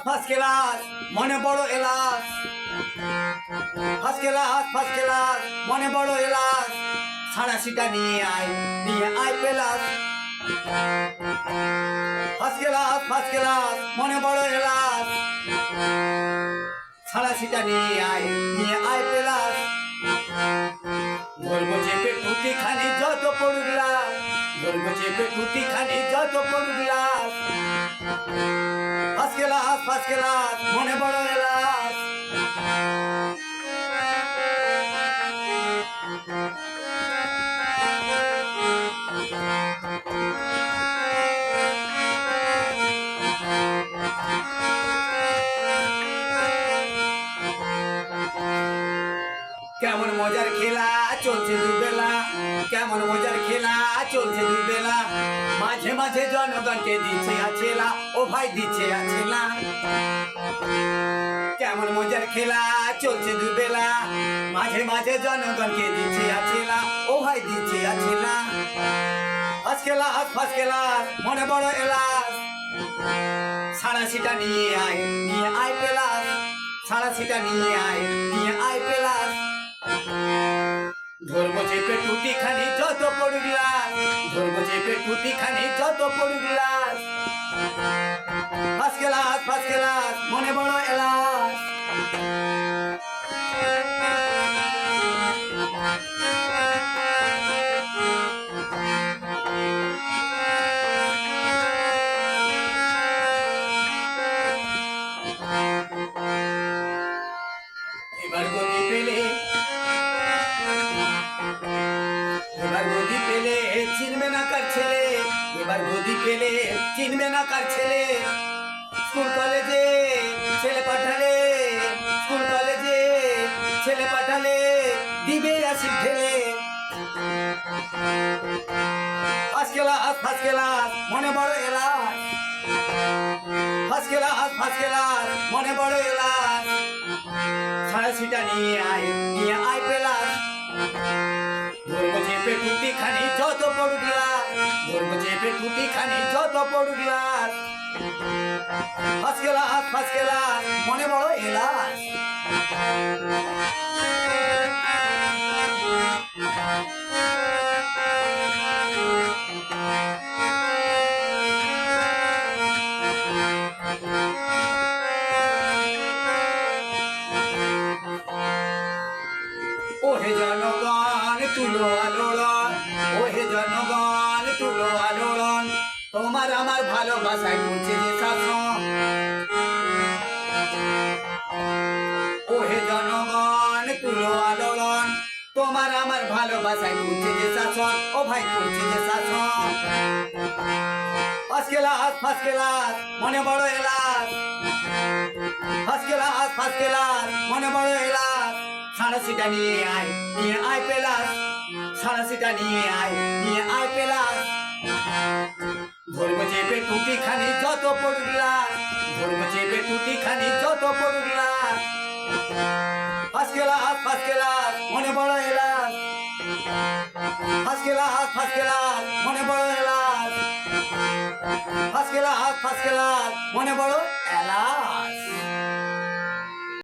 First class মনে বড় alas, first class মনে বড় এলাস, সারা সিটা নিয়ে আয় পেলাস। ফার্স্ট ক্লাস মনে বড় এলাস, সারা সিটা নিয়ে আয় পেলাস। ধরবো চেপে টুটি খানি যত পড়ুগলাস, ধরবো চেপে টুটি খানি যত পড়ুগলাস। ফার্স্ট ক্লাস মনে বড় এলাস। কেমন মজার খেলা চলছে দুবেলা, কেমন মজার খেলা চলছে দুবেলা, মাঝে মাঝে জনগণকে দিচ্ছে আছেলা, ও ভাই দিচ্ছে আছেলা। কেমন মজার খেলা চলছে দুবেলা, মাঝে মাঝে জনগণকে দিচ্ছে আছেলা, ও ভাই দিচ্ছে আছেলা। ফার্স্ট ক্লাস মনে বড় এলাস, সারা সিটা নিয়ে আয় পেলাস, সারা সিটা নিয়ে আয় পেলাস। ধরবো চেপে টুটি খানি যত পড়ুগলাস, ধরবো চেপে টুটি খানি যত পড়ুগলাস। ফার্স্ট ক্লাস মনে বড় এলাস। এবার গদি পেলে, এবার গদি পেলে চিনবে না কার ছেলে, এবার গদি পেলে চিনবে না কার ছেলে। স্কুল কলেজে ছেলে পাঠালে, স্কুল কলেজে ছেলে পাঠালে দিবে আসি ঢেলে। ফার্স্ট ক্লাস মনে বড় এলাস, ফার্স্ট ক্লাস মনে বড় এলাস, সারা সিটা নিয়ে আয় পেলাস। ধরবো চেপে টুটি খানি যত পড়ুগলাস, ধরবো চেপে টুটি খানি যত পড়ুগলাস। ফার্স্ট ক্লাস মনে বড় এলাস। ওহে জনগণ তুলো আলোড়ন, ওহে জনগণ তুলো আলোড়ন, তোমার আমার ভালোবাসায় করছে যে শাসন। ওহে জনগণ তুলো আলোড়ন, তোমার আমার ভালোবাসায় করছে যে শাসন, ও ভাই করছে যে শাসন। ফার্স্ট ক্লাস মনে বড় এলাস, ফার্স্ট ক্লাস মনে বড় এলাস, সারা সিটা নিয়ে আয় পেলাস, সারা সিটা নিয়ে আয় পেলাস। ধরবো চেপে টুটি খানি যত পড়ুগলাস, ধরবো চেপে টুটি খানি যত পড়ুগলাস। ফার্স্ট ক্লাস মনে বড় এলাস, ফার্স্ট ক্লাস মনে বড় এলাস, ফার্স্ট ক্লাস মনে বড় এলাস।